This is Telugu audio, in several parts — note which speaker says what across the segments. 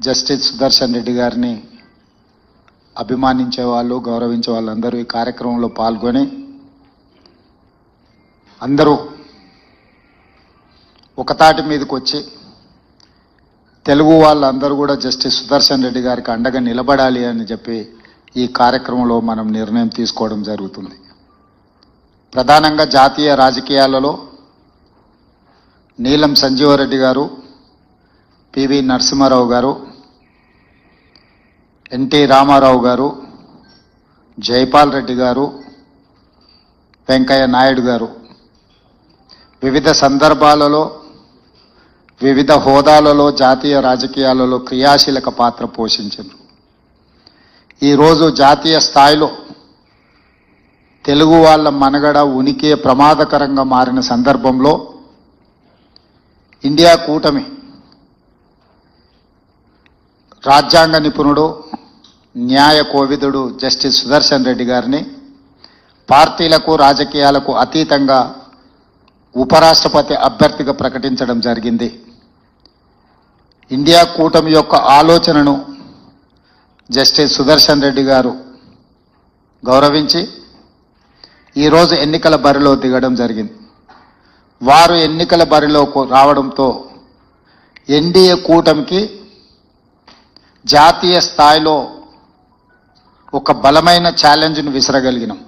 Speaker 1: జస్టిస్ సుదర్శన్ రెడ్డి గారిని అభిమానించే వాళ్ళు, గౌరవించే వాళ్ళందరూ ఈ కార్యక్రమంలో పాల్గొని అందరూ ఒకతాటి మీదకి వచ్చి తెలుగు వాళ్ళందరూ కూడా జస్టిస్ సుదర్శన్ రెడ్డి గారికి అండగా నిలబడాలి అని చెప్పి ఈ కార్యక్రమంలో మనం నిర్ణయం తీసుకోవడం జరుగుతుంది. ప్రధానంగా జాతీయ రాజకీయాలలో నీలం సంజీవరెడ్డి గారు, పివి నరసింహారావు గారు, ఎన్టీ రామారావు గారు, జైపాల్ రెడ్డి గారు, వెంకయ్య నాయుడు గారు వివిధ సందర్భాలలో వివిధ హోదాలలో జాతీయ రాజకీయాలలో క్రియాశీలక పాత్ర పోషించారు. ఈరోజు జాతీయ స్థాయిలో తెలుగు వాళ్ళ మనుగడ ఉనికి ప్రమాదకరంగా మారిన సందర్భంలో ఇండియా కూటమి రాజ్యాంగ నిపుణుడు, న్యాయ కోవిదుడు జస్టిస్ సుదర్శన్ రెడ్డి గారిని పార్టీలకు రాజకీయాలకు అతీతంగా ఉపరాష్ట్రపతి అభ్యర్థిగా ప్రకటించడం జరిగింది. ఇండియా కూటమి యొక్క ఆలోచనను జస్టిస్ సుదర్శన్ రెడ్డి గారు గౌరవించి ఈరోజు ఎన్నికల బరిలో దిగడం జరిగింది. వారు ఎన్నికల బరిలో రావడంతో ఎన్డీఏ కూటమికి జాతీయ స్థాయిలో ఒక బలమైన ఛాలెంజ్ను విసరగలిగినాం.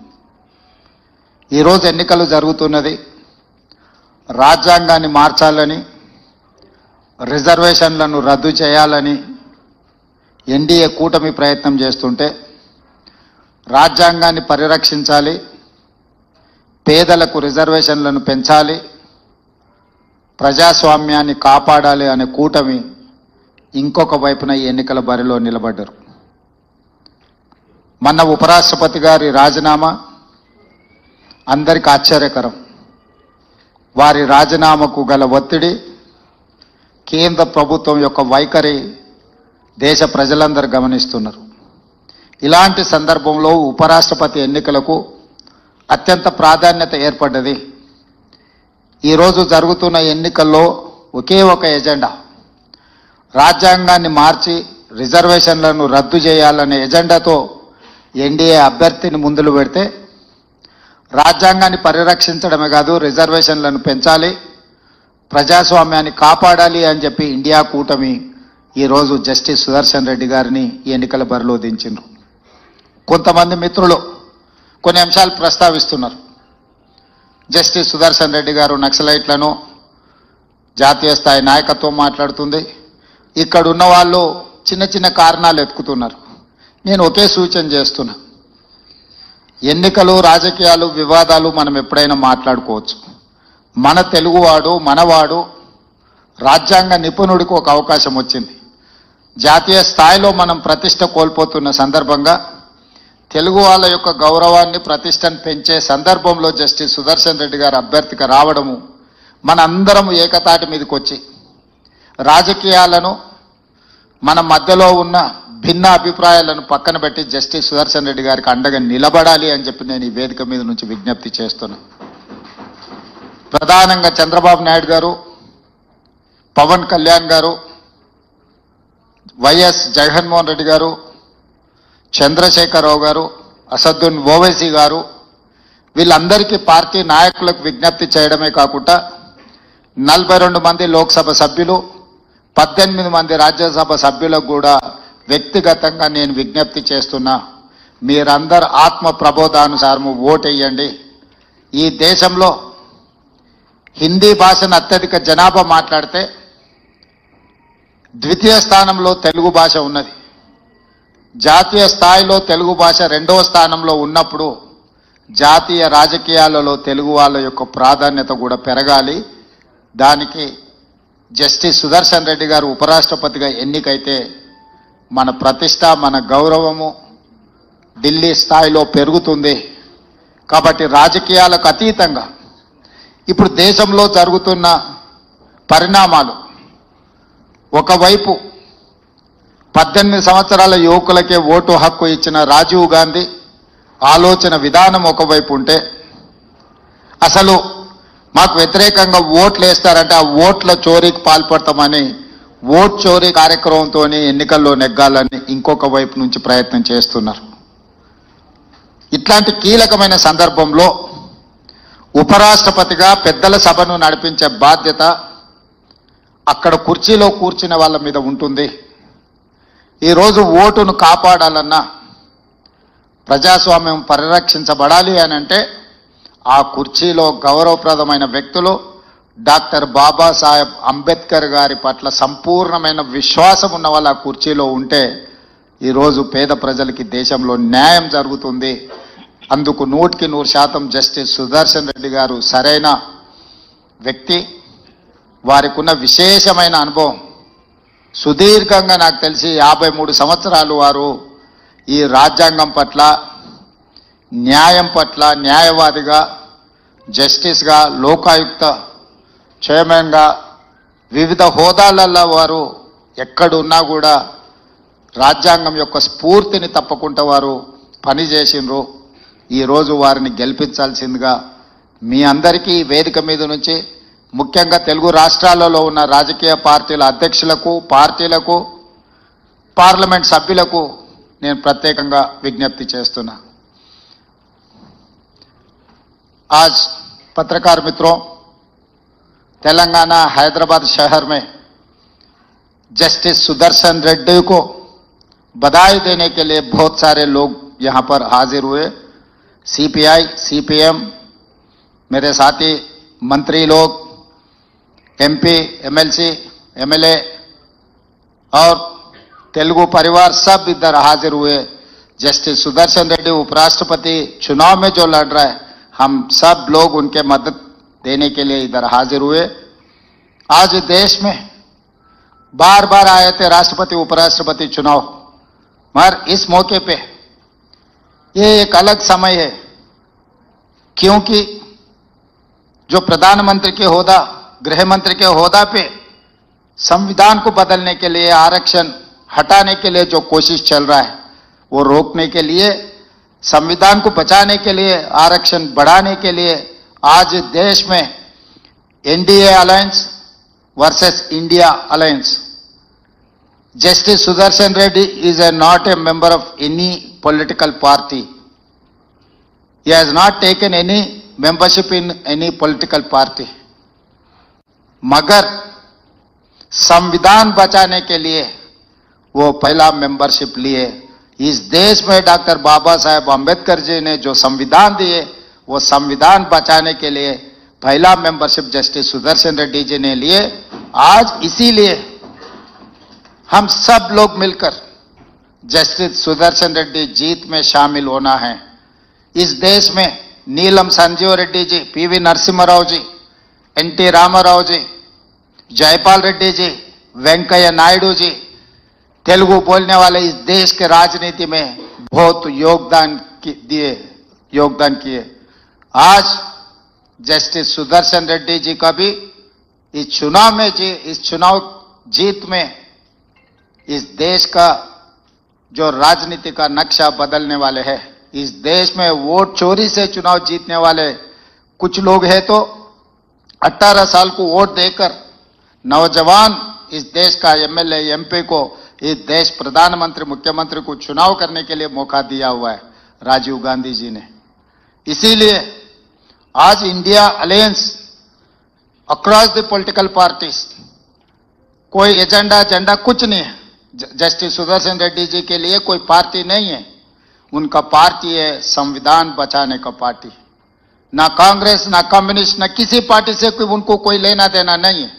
Speaker 1: ఈరోజు ఎన్నికలు జరుగుతున్నది. రాజ్యాంగాన్ని మార్చాలని, రిజర్వేషన్లను రద్దు చేయాలని ఎన్డీఏ కూటమి ప్రయత్నం చేస్తుంటే, రాజ్యాంగాన్ని పరిరక్షించాలి, పేదలకు రిజర్వేషన్లను పెంచాలి, ప్రజాస్వామ్యాన్ని కాపాడాలి అనే కూటమి ఇంకొక వైపున ఈ ఎన్నికల బరిలో నిలబడ్డారు. మొన్న ఉపరాష్ట్రపతి గారి రాజీనామా అందరికీ ఆశ్చర్యకరం. వారి రాజీనామాకు గల ఒత్తిడి, కేంద్ర ప్రభుత్వం యొక్క వైఖరి దేశ ప్రజలందరూ గమనిస్తున్నారు. ఇలాంటి సందర్భంలో ఉపరాష్ట్రపతి ఎన్నికలకు అత్యంత ప్రాధాన్యత ఏర్పడ్డది. ఈరోజు జరుగుతున్న ఎన్నికల్లో ఒకే ఒక ఎజెండా, రాజ్యాంగాన్ని మార్చి రిజర్వేషన్లను రద్దు చేయాలనే ఎజెండాతో ఎన్డీఏ అభ్యర్థిని ముందులు పెడితే, రాజ్యాంగాన్ని పరిరక్షించడమే కాదు రిజర్వేషన్లను పెంచాలి, ప్రజాస్వామ్యాన్ని కాపాడాలి అని చెప్పి ఇండియా కూటమి ఈరోజు జస్టిస్ సుదర్శన్ రెడ్డి గారిని ఈ ఎన్నికల బరిలో దించిండ్రు. కొంతమంది మిత్రులు కొన్ని అంశాలు ప్రస్తావిస్తున్నారు. జస్టిస్ సుదర్శన్ రెడ్డి గారు నక్సలైట్లను, జాతీయ స్థాయి నాయకత్వం మాట్లాడుతుంది, ఇక్కడ ఉన్న వాళ్ళు చిన్న చిన్న కారణాలు ఎత్తుకుతున్నారు. నేను ఒకే సూచన చేస్తున్నా, ఎన్నికలు, రాజకీయాలు, వివాదాలు మనం ఎప్పుడైనా మాట్లాడుకోవచ్చు. మన తెలుగువాడు, మనవాడు, రాజ్యాంగ నిపుణుడికి ఒక అవకాశం వచ్చింది. జాతీయ స్థాయిలో మనం ప్రతిష్ట కోల్పోతున్న సందర్భంగా తెలుగు వాళ్ళ యొక్క గౌరవాన్ని, ప్రతిష్టను పెంచే సందర్భంలో జస్టిస్ సుదర్శన్ రెడ్డి గారు అభ్యర్థిగా రావడము, మనందరం ఏకతాటి మీదకి వచ్చి రాజకీయాలను, మన మధ్యలో ఉన్న భిన్న అభిప్రాయాలను పక్కన పెట్టి జస్టిస్ సుదర్శన్ రెడ్డి గారికి అండగా నిలబడాలి అని చెప్పి నేను ఈ వేదిక మీద నుంచి విజ్ఞప్తి చేస్తున్నా. ప్రధానంగా చంద్రబాబు నాయుడు గారు, పవన్ కళ్యాణ్ గారు, వైఎస్ జగన్మోహన్ రెడ్డి గారు, చంద్రశేఖరరావు గారు, అసదుద్దీన్ ఓవైసీ గారు, వీళ్ళందరికీ పార్టీ నాయకులకు విజ్ఞప్తి చేయడమే కాకుండా 42 మంది లోక్సభ సభ్యులు, 18 మంది రాజ్యసభ సభ్యులకు కూడా వ్యక్తిగతంగా నేను విజ్ఞప్తి చేస్తున్నా, మీరందరూ ఆత్మ ప్రబోధానుసారము ఓటేయండి. ఈ దేశంలో హిందీ భాషను అత్యధిక జనాభా మాట్లాడితే ద్వితీయ స్థానంలో తెలుగు భాష ఉన్నది. జాతీయ స్థాయిలో తెలుగు భాష 2వ స్థానంలో ఉన్నప్పుడు జాతీయ రాజకీయాలలో తెలుగు వాళ్ళ యొక్క ప్రాధాన్యత కూడా పెరగాలి. దానికి జస్టిస్ సుదర్శన్ రెడ్డి గారు ఉపరాష్ట్రపతిగా ఎన్నికైతే మన ప్రతిష్ట, మన గౌరవము ఢిల్లీ స్థాయిలో పెరుగుతుంది. కాబట్టి రాజకీయాలకు అతీతంగా ఇప్పుడు దేశంలో జరుగుతున్న పరిణామాలు, ఒకవైపు 18 సంవత్సరాల యువకులకే ఓటు హక్కు ఇచ్చిన రాజీవ్ గాంధీ ఆలోచన విధానం ఒకవైపు ఉంటే, అసలు మాకు వ్యతిరేకంగా ఓట్లు వేస్తారంటే ఆ ఓట్ల చోరీకి పాల్పడతామని ఓట్ చోరీ కార్యక్రమంతో ఎన్నికల్లో నెగ్గాలని ఇంకొక వైపు నుంచి ప్రయత్నం చేస్తున్నారు. ఇట్లాంటి కీలకమైన సందర్భంలో ఉపరాష్ట్రపతిగా పెద్దల సభను నడిపించే బాధ్యత అక్కడ కుర్చీలో కూర్చున్న వాళ్ళ మీద ఉంటుంది. ఈరోజు ఓటును కాపాడాలన్నా, ప్రజాస్వామ్యం పరిరక్షించబడాలి అని అంటే ఆ కుర్చీలో గౌరవప్రదమైన వ్యక్తులు డాక్టర్ బాబాసాహెబ్ అంబేద్కర్ గారి పట్ల సంపూర్ణమైన విశ్వాసం ఉన్న వాళ్ళ ఆ కుర్చీలో ఉంటే ఈరోజు పేద ప్రజలకి దేశంలో న్యాయం జరుగుతుంది. అందుకు 100% జస్టిస్ సుదర్శన్ రెడ్డి గారు సరైన వ్యక్తి. వారికి ఉన్న విశేషమైన అనుభవం, సుదీర్ఘంగా నాకు తెలిసి 53 సంవత్సరాలు వారు ఈ రాజ్యాంగం పట్ల, న్యాయం పట్ల న్యాయవాదిగా, జస్టిస్గా, లోకాయుక్త చైర్మన్గా వివిధ హోదాలలో వారు ఎక్కడున్నా కూడా రాజ్యాంగం యొక్క స్ఫూర్తిని తప్పకుండా వారు పనిచేసినారు. ఈరోజు వారిని గెలిపించాల్సిందిగా మీ అందరికీ వేదిక మీద నుంచి, ముఖ్యంగా తెలుగు రాష్ట్రాలలో ఉన్న రాజకీయ పార్టీల అధ్యక్షులకు, పార్టీలకు, పార్లమెంట్ సభ్యులకు నేను ప్రత్యేకంగా విజ్ఞప్తి చేస్తున్నా. आज पत्रकार मित्रों, तेलंगाना हैदराबाद शहर में जस्टिस सुदर्शन रेड्डी को बधाई देने के लिए बहुत सारे लोग यहां पर हाजिर हुए. सीपीआई, सीपीएम, मेरे साथी मंत्री लोग, एमपी, एमएलसी, एमएलए और तेलुगु परिवार सब इधर हाजिर हुए. जस्टिस सुदर्शन रेड्डी उपराष्ट्रपति चुनाव में जो लड़ रहा है, हम सब लोग उनके मदद देने के लिए इधर हाजिर हुए. आज देश में बार बार आए थे राष्ट्रपति उपराष्ट्रपति चुनाव, मगर इस मौके पे ये एक अलग समय है, क्योंकि जो प्रधानमंत्री के होदा, गृह मंत्री के होदा पे संविधान को बदलने के लिए, आरक्षण हटाने के लिए जो कोशिश चल रहा है, वो रोकने के लिए, संविधान को बचाने के लिए, आरक्षण बढ़ाने के लिए आज देश में NDA alliance versus India alliance. Justice Sudarshan Reddy is not a member of any political party. He has not taken any membership in any political party. मगर संविधान बचाने के लिए वो पहला मेंबरशिप लिए. इस देश में डॉक्टर बाबा साहेब अंबेडकर जी ने जो संविधान दिए, वो संविधान बचाने के लिए पहला मेंबरशिप जस्टिस सुदर्शन रेड्डी जी ने लिए. आज इसीलिए हम सब लोग मिलकर जस्टिस सुदर्शन रेड्डी जीत में शामिल होना है. इस देश में नीलम संजीव रेड्डी जी, पीवी नरसिम्हा जी, एनटी रामाराव जी, जयपाल रेड्डी जी, वेंकैया नायडू जी, तेलुगु बोलने वाले इस देश के राजनीति में बहुत योगदान किए. आज जस्टिस सुदर्शन रेड्डी जी का भी इस चुनाव जीत में इस देश का जो राजनीति का नक्शा बदलने वाले हैं. इस देश में वोट चोरी से चुनाव जीतने वाले कुछ लोग हैं, तो 18 साल को वोट देकर नौजवान इस देश का एमएलए, एमपी को, इस देश प्रधानमंत्री, मुख्यमंत्री को चुनाव करने के लिए मौका दिया हुआ है राजीव गांधी जी ने. इसीलिए आज India alliance across the political parties, कोई एजेंडा कुछ नहीं है. जस्टिस सुदर्शन रेड्डी जी के लिए कोई पार्टी नहीं है. उनका पार्टी है संविधान बचाने का पार्टी. ना कांग्रेस, ना कम्युनिस्ट, ना किसी पार्टी से उनको कोई लेना देना नहीं है.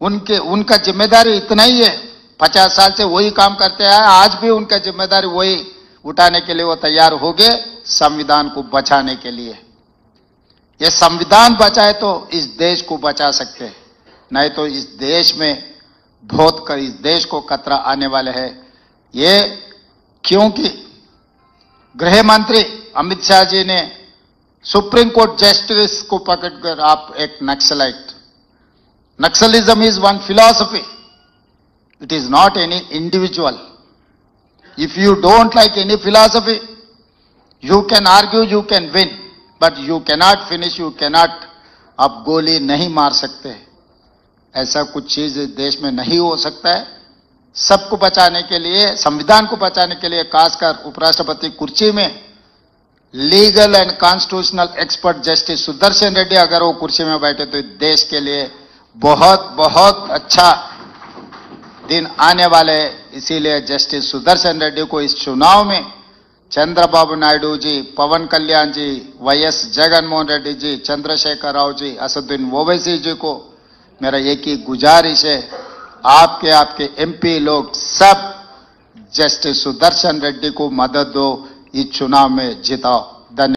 Speaker 1: उनका जिम्मेदारी इतना ही है, 50 साल से वही काम करते आए, आज भी उनका जिम्मेदारी वही उठाने के लिए वो तैयार हो गए, संविधान को बचाने के लिए. ये संविधान बचाए तो इस देश को बचा सकते हैं, नहीं तो इस देश में इस देश को खतरा आने वाले है. ये क्योंकि गृह मंत्री अमित शाह जी ने सुप्रीम कोर्ट जस्टिस को पकड़कर, आप एक naxalite, Naxalism is one philosophy, it is not any individual. If you don't like any philosophy, you can argue, you can win, but you cannot finish, you cannot, आप गोली नहीं मार सकते. ऐसा कुछ चीज देश में नहीं हो सकता है। सबको बचाने के लिए, संविधान को बचाने के लिए, खासकर उपराष्ट्रपति कुर्सी में legal and constitutional expert justice Sudarshan Reddy अगर वो कुर्सी में बैठे तो देश के लिए बहुत बहुत अच्छा दिन आने वाले हैं। इसीलिए जस्टिस सुदर्शन रेड्डी को इस चुनाव में चंद्रबाबू नायडू जी, पवन कल्याण जी, वाईएस जगनमोहन रेड्डी जी, चंद्रशेखर राव जी, असदुद्दीन ओवैसी जी को मेरा एक ही गुजारिश है, आपके एमपी लोग सब जस्टिस सुदर्शन रेड्डी को मदद दो, इस चुनाव में जिताओ। धन्यवाद।